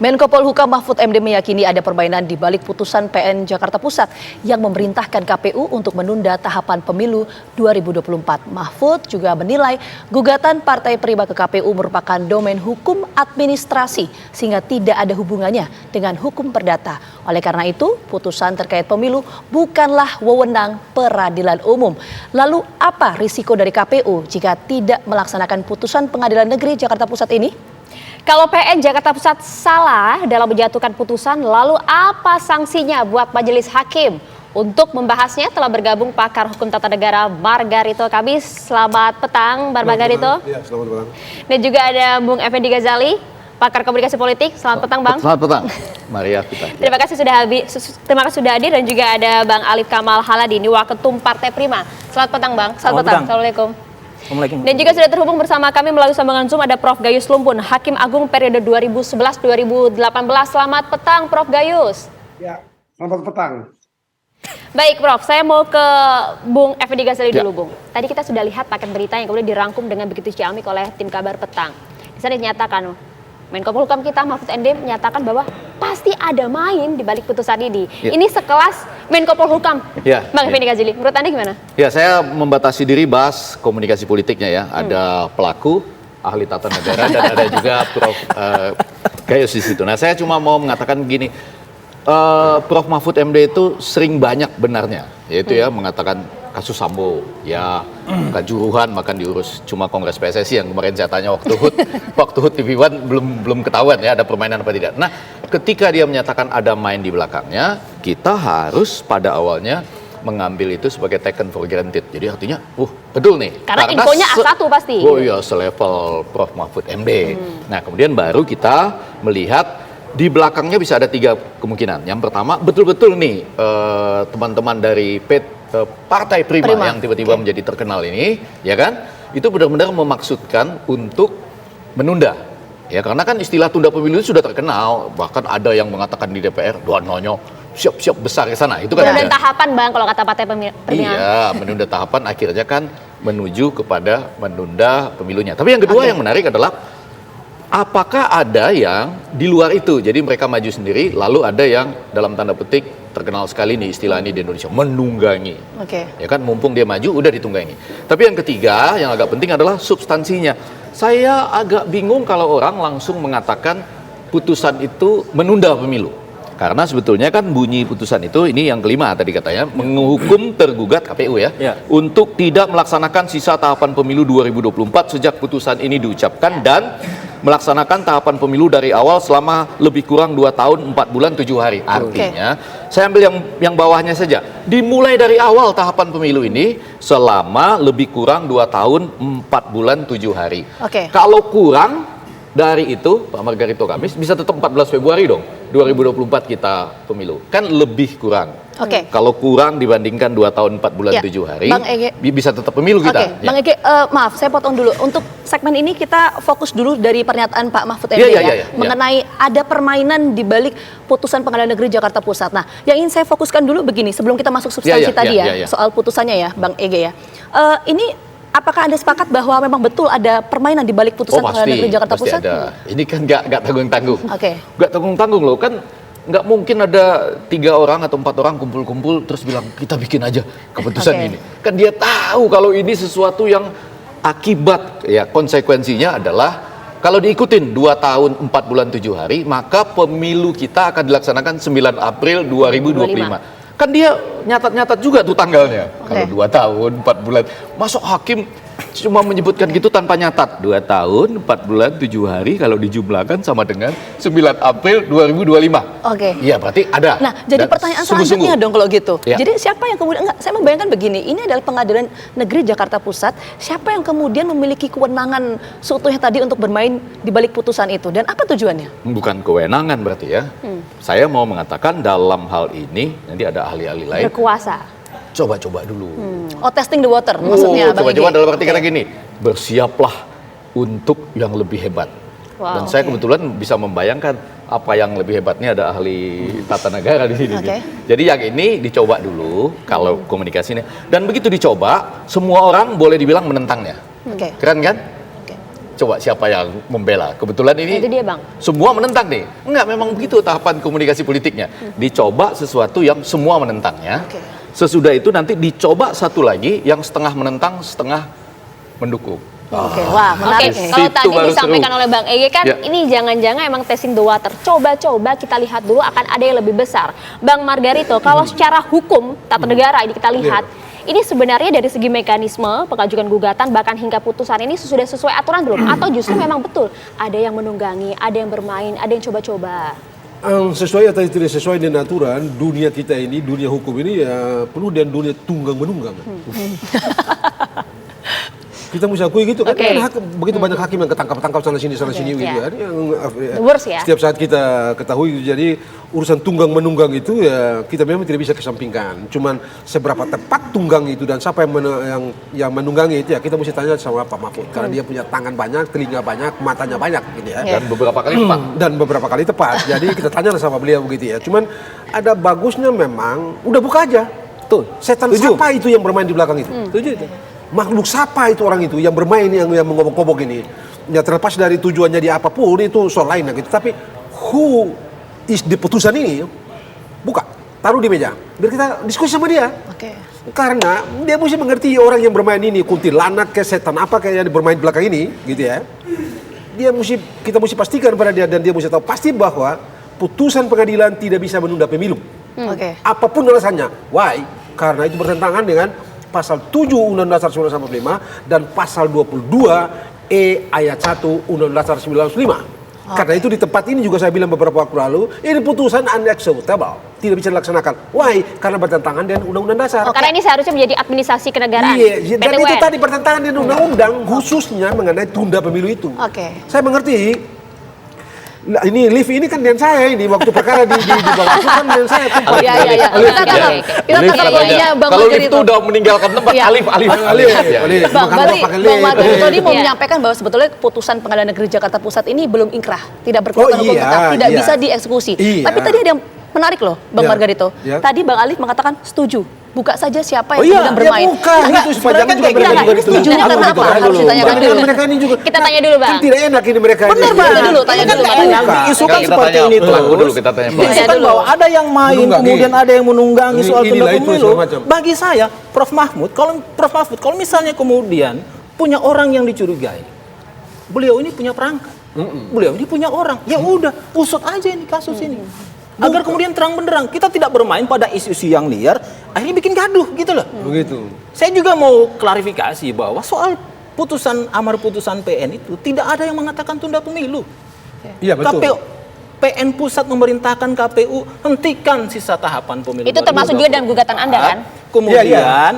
Menko Polhukam Mahfud MD meyakini ada permainan di balik putusan PN Jakarta Pusat yang memerintahkan KPU untuk menunda tahapan pemilu 2024. Mahfud juga menilai gugatan Partai Prima ke KPU merupakan domain hukum administrasi sehingga tidak ada hubungannya dengan hukum perdata. Oleh karena itu, putusan terkait pemilu bukanlah wewenang peradilan umum. Lalu apa risiko dari KPU jika tidak melaksanakan putusan Pengadilan Negeri Jakarta Pusat ini? Kalau PN Jakarta Pusat salah dalam menjatuhkan putusan, lalu apa sanksinya buat majelis hakim? Untuk membahasnya telah bergabung pakar hukum tata negara Margarito Kamis. Selamat petang, Bang Margarito. Ya, selamat petang. Dan juga ada Bung Effendi Ghazali, pakar komunikasi politik. Selamat petang, Bang. Selamat petang, Maria. Terima kasih sudah hadir, dan juga ada Bang Alif Kamal Haladi, Waketum Partai Prima. Selamat petang, Bang. Selamat petang. Assalamualaikum. Dan juga sudah terhubung bersama kami melalui sambungan Zoom ada Prof. Gayus Lumpun, Hakim Agung periode 2011-2018. Selamat petang, Prof. Gayus. Ya, selamat petang. Baik, Prof. Saya mau ke Bung Effendi Ghazali dulu, Bung. Tadi kita sudah lihat paket berita yang kemudian dirangkum dengan begitu ciamik oleh tim Kabar Petang. Di sana dinyatakan, Menko Polhukam kita Mahfud MD menyatakan bahwa pasti ada main di balik putusan ini. Ini sekelas Menko Polhukam. Bang Effendi Ghazali, menurut Anda gimana? Ya, saya membatasi diri bahas komunikasi politiknya ya. Ada pelaku, ahli tata negara, dan ada juga Prof. Gayus di situ. Nah, saya cuma mau mengatakan begini, Prof. Mahfud MD itu sering banyak benarnya, yaitu ya mengatakan kasus Sambo, ya kanjuruhan makan diurus cuma Kongres PSSI yang kemarin saya tanya waktu HUT TV One belum ketahuan ya ada permainan apa tidak. Nah, ketika dia menyatakan ada main di belakangnya, kita harus pada awalnya mengambil itu sebagai taken for granted. Jadi artinya, betul nih. Karena infonya A1 pasti. Oh iya, selevel Prof. Mahfud MD. Nah, kemudian baru kita melihat di belakangnya bisa ada 3 kemungkinan. Yang pertama, betul-betul nih teman-teman dari Partai Prima yang tiba-tiba menjadi terkenal ini, ya kan? Itu benar-benar memaksudkan untuk menunda. Ya, karena kan istilah tunda pemilu itu sudah terkenal. Bahkan ada yang mengatakan di DPR, "Doanonyo siap-siap besar ke sana." Itu kan menunda tahapan, Bang, kalau kata Partai Prima. Iya, menunda tahapan akhirnya kan menuju kepada menunda pemilunya. Tapi yang kedua yang menarik adalah apakah ada yang di luar itu? Jadi mereka maju sendiri, lalu ada yang dalam tanda petik terkenal sekali nih istilah ini di Indonesia, menunggangi. Ya kan, mumpung dia maju, udah ditunggangi. Tapi yang ketiga, yang agak penting adalah substansinya. Saya agak bingung kalau orang langsung mengatakan putusan itu menunda pemilu. Karena sebetulnya kan bunyi putusan itu, ini yang kelima tadi katanya, menghukum tergugat KPU ya, untuk tidak melaksanakan sisa tahapan pemilu 2024 sejak putusan ini diucapkan dan melaksanakan tahapan pemilu dari awal selama lebih kurang 2 tahun 4 bulan 7 hari. Artinya, saya ambil yang bawahnya saja. Dimulai dari awal tahapan pemilu ini selama lebih kurang 2 tahun 4 bulan 7 hari. Kalau kurang dari itu, Pak Margarito Kamis, bisa tetap 14 Februari dong, 2024 kita pemilu. Kan lebih kurang. Kalau kurang dibandingkan 2 tahun 4 bulan 7 hari, Bang Ege, bisa tetap pemilu kita. Bang Ege, maaf, saya potong dulu. Untuk segmen ini kita fokus dulu dari pernyataan Pak Mahfud MD mengenai ada permainan di balik putusan Pengadilan Negeri Jakarta Pusat. Nah, yang ingin saya fokuskan dulu begini, sebelum kita masuk substansi tadi soal putusannya ya, Bang Ege ya. Ini apakah Anda sepakat bahwa memang betul ada permainan di balik putusan Pengadilan Negeri Jakarta Pusat? Ada. Ini kan nggak tanggung-tanggung. Nggak tanggung-tanggung loh, kan nggak mungkin ada 3 orang atau 4 orang kumpul-kumpul terus bilang kita bikin aja keputusan ini. Kan dia tahu kalau ini sesuatu yang akibat, ya konsekuensinya adalah kalau diikutin 2 tahun 4 bulan 7 hari, maka pemilu kita akan dilaksanakan 9 April 2025. Kan dia nyatat-nyatat juga tuh tanggalnya. Kalau 2 tahun 4 bulan, masuk hakim cuma menyebutkan gitu tanpa nyatat. 2 tahun 4 bulan 7 hari kalau dijumlahkan sama dengan 9 April 2025. Iya, berarti ada. Nah, jadi pertanyaan selanjutnya dong kalau gitu. Jadi siapa yang kemudian, saya membayangkan begini, ini adalah Pengadilan Negeri Jakarta Pusat, siapa yang kemudian memiliki kewenangan seutuhnya tadi untuk bermain di balik putusan itu, dan apa tujuannya? Bukan kewenangan berarti ya. Saya mau mengatakan dalam hal ini, nanti ada ahli-ahli lain. Berkuasa. Coba-coba dulu. Testing the water maksudnya. Coba-coba dalam arti kata gini, bersiaplah untuk yang lebih hebat. Dan saya kebetulan bisa membayangkan apa yang lebih hebatnya, ada ahli tata negara di sini. Jadi yang ini dicoba dulu kalau komunikasinya. Dan begitu dicoba, semua orang boleh dibilang menentangnya. Keren kan? coba siapa yang membela. Kebetulan ini Itu dia, Bang. semua menentang nih. Enggak, memang begitu tahapan komunikasi politiknya. Dicoba sesuatu yang semua menentangnya. Oke. Sesudah itu nanti dicoba satu lagi yang setengah menentang, setengah mendukung. Oke, wah Oke, menarik. kalau Situ tadi baru disampaikan seru. oleh Bang Ege kan Ya. ini jangan-jangan emang testing the water. Coba-coba kita lihat dulu akan ada yang lebih besar. Bang Margarito, kalau secara hukum tata negara ini kita lihat, ini sebenarnya dari segi mekanisme pengajuan gugatan bahkan hingga putusan ini sudah sesuai aturan belum? Atau justru memang betul ada yang menunggangi, ada yang bermain, ada yang coba-coba? Sesuai atau tidak sesuai dengan aturan, dunia kita ini, dunia hukum ini ya penuh dengan dunia tunggang-menunggang. Kita mesti akui gitu kan, Oke. ada begitu banyak hakim yang ketangkap-tangkap sana sini gitu Iya. kan. Yang, The worst ya. Setiap saat kita ketahui, jadi urusan tunggang-menunggang itu ya kita memang tidak bisa kesampingkan. Cuman seberapa tepat tunggang itu dan siapa yang menunggangi itu ya kita mesti tanya sama Pak Mahfud. Karena dia punya tangan banyak, telinga banyak, matanya banyak gitu ya. Dan beberapa kali tepat. Dan beberapa kali tepat. Jadi kita tanya sama beliau begitu ya. Cuman ada bagusnya memang udah buka aja. Tuh, setan siapa itu yang bermain di belakang itu? Setuju itu. Makhluk siapa itu orang itu yang bermain yang mengobok-obok ini? Ya terlepas dari tujuannya dia apapun itu soal lain gitu. Tapi who is di putusan ini? Buka, taruh di meja. Biar kita diskusi sama dia. Oke. Karena dia mesti mengerti orang yang bermain ini kuntilanak ke setan apa kayak yang bermain di belakang ini, gitu ya. Kita mesti pastikan pada dia dan dia mesti tahu pasti bahwa putusan pengadilan tidak bisa menunda pemilu. Oke. Apapun alasannya. Why? Karena itu bertentangan dengan pasal 7 Undang-Undang Dasar 1945 dan pasal 22 ayat 1 Undang-Undang Dasar 1945. Karena itu di tempat ini juga saya bilang beberapa waktu lalu, ini putusan unacceptable, tidak bisa dilaksanakan. Why? Karena bertentangan dengan Undang-Undang Dasar. Karena ini seharusnya menjadi administrasi kenegaraan. Iya, dan PT itu UN. tadi bertentangan dengan undang-undang khususnya mengenai tunda pemilu itu. Oke. Saya mengerti. Nah, ini Liv ini kan dengan saya ini waktu perkara di Bawaslu kan dengan saya tempat. Iya, iya, iya. Kita tangkap. Kita Lift tangkap aja. poinnya Bang Kalau lift Margarito. itu udah meninggalkan tempat, Iya. alif. Alif. Bang, Makan berarti pakai Bang lift. Margarito tadi mau Iya. menyampaikan bahwa sebetulnya putusan Pengadilan Negeri Jakarta Pusat ini belum inkrah, tidak berkekuatan hukum iya, tetap, tidak iya. bisa dieksekusi. Iya. Tapi tadi ada yang menarik loh, Bang Iya. Margarito. Iya. Tadi Bang Alif mengatakan setuju. Buka saja siapa Oh yang iya, sedang bermain. ya buka gitu supaya jangan juga mereka juga itu. setujunya Aduh, karena gitu apa? kan Harus dulu. ditanyakan Jangan dulu. mereka ini juga. Kita tanya dulu, Bang. Kan tidak enak ini mereka. Benar, ini. Bang. Tanya dulu, tanya dulu, Kan Bang. yang diisukan Kita seperti tanya ini pelaku terus. dulu, kita tanya pelaku. Diisukan dulu. bahwa ada yang main, Menunggangi. kemudian ada yang menunggangi soal tunda Inilah itu, pemilu. segala macam. Bagi saya, Prof Mahfud, kalau misalnya kemudian punya orang yang dicurigai, beliau ini punya perangkat, beliau ini punya orang, ya udah usut aja ini kasus ini. Agar kemudian terang benderang, kita tidak bermain pada isu-isu yang liar, akhirnya bikin gaduh gitu loh. Begitu. Saya juga mau klarifikasi bahwa soal amar putusan PN itu tidak ada yang mengatakan tunda pemilu. Iya betul. KPU, PN pusat memerintahkan KPU hentikan sisa tahapan pemilu. Itu termasuk juga dalam gugatan Anda kan? Kemudian Iya,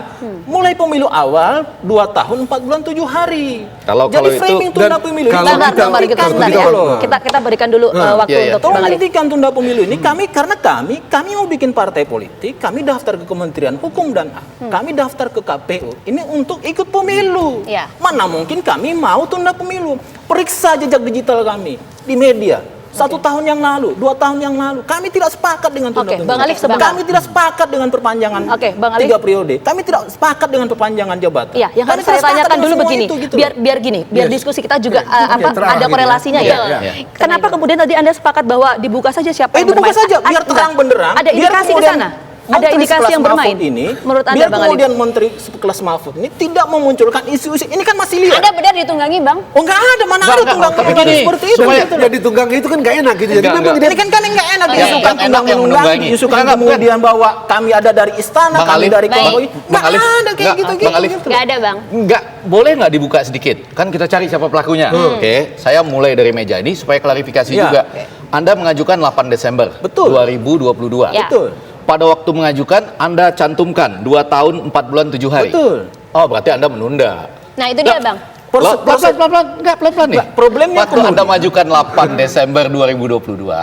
mulai pemilu awal 2 tahun 4 bulan 7 hari. Kalau Jadi itu- framing tunda dan pemilu kalau ini Bentar, kita- Bang Margarito, kalau sebentar kita- ya. loh. Kita berikan dulu waktu Iya, iya. untuk Tolong Bang Alif. hentikan tunda pemilu ini. Karena kami mau bikin partai politik, kami daftar ke Kementerian Hukum dan HAM, kami daftar ke KPU. Ini untuk ikut pemilu. Iya. Mana mungkin kami mau tunda pemilu? Periksa jejak digital kami di media. 1 tahun yang lalu, 2 tahun yang lalu, kami tidak sepakat dengan tunda Oke, pemilu. Bang Alif, sebentar. Kami tidak sepakat dengan perpanjangan Oke, Bang Alif. 3 periode. Kami tidak sepakat dengan perpanjangan jabatan. Iya, yang Kami harus saya tidak sepakat tanyakan dengan dulu semua begini, itu, gitu biar gini, biar Yes. diskusi kita juga terakhir ada gitu ya. korelasinya ya. Iya, iya. Kenapa kemudian tadi Anda sepakat bahwa dibuka saja siapa yang dibuka bermain? saja biar Enggak. terang benderang. Ada biar indikasi ke kemudian sana. Ada Menteri indikasi sekelas yang bermain. Mahfud ini, Menurut Anda, biar Bang Alif? kemudian Menteri sekelas Mahfud ini tidak memunculkan isu-isu ini kan masih liar. Anda benar ditunggangi, Bang? Oh nggak ada, mana Nggak, ada nggak, tunggang tapi menunggangi gini, seperti itu. supaya- gitu loh. Jadi tunggang itu kan nggak enak gitu. Jadi Enggak, memang enggak. dia Ini kan yang nggak enak Iya, diisukan yang enak tunggang yang menunggangi, menunggangi. diisukan Enggak, kemudian bahwa kami ada dari istana, Bang kami Alif, dari baik. konvoy. Bang Nggak Alif, ada kayak enggak, gitu-gitu. Bang Alif. gitu. Nggak ada, Bang. Enggak, boleh nggak dibuka sedikit? Kan kita cari siapa pelakunya. Oke, saya mulai dari meja ini supaya klarifikasi Ya. juga. Anda mengajukan 8 Desember Betul. 2022. Ya. Betul. Pada waktu mengajukan, Anda cantumkan 2 tahun 4 bulan 7 hari. Betul. Oh, berarti Anda menunda. Nah, itu dia, Bang. Pelan-pelan, enggak pelan-pelan nih. Enggak, problemnya Waktu kemudian- Anda majukan 8 Desember 2022,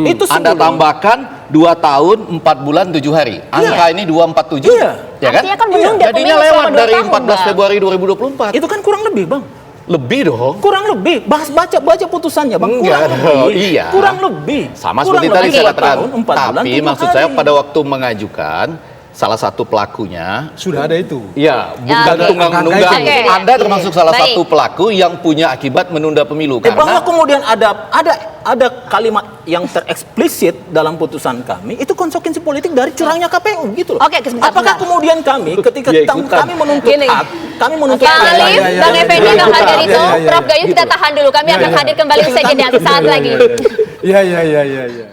Itu Anda sebelum. tambahkan 2 tahun 4 bulan 7 hari. Angka ini 247. Iya. Ya kan? Artinya kan menunda Jadinya pemilu lewat selama 2 dari tahun, 14 Bang. Februari 2024. Itu kan kurang lebih, Bang. Lebih dong. Kurang lebih, baca putusannya, Bang. Enggak Kurang dong, lebih. iya. Kurang lebih. Sama kurang seperti tadi lebih saya 2 katakan. tahun, 4 bulan, Tapi 7 maksud hari. saya pada waktu mengajukan, salah satu pelakunya. Sudah ada itu. Ya, bukan oke. tunggang menunggang. Oke. Anda termasuk salah Baik. satu pelaku yang punya akibat menunda pemilu Bahwa karena kemudian ada kalimat yang tereksplisit dalam putusan kami itu konsekuensi politik dari curangnya KPU gitu loh. Oke, sebentar, Apakah sebentar. kemudian kami ketika Ya, ikutan. kami menuntut Gini. hak, kami menuntut Pak hak. Alif, Bang Effendi, Bang Hadarito, Prof Gayus, Gitu kita loh. tahan dulu. Kami akan hadir kembali usai jeda saat lagi. Iya.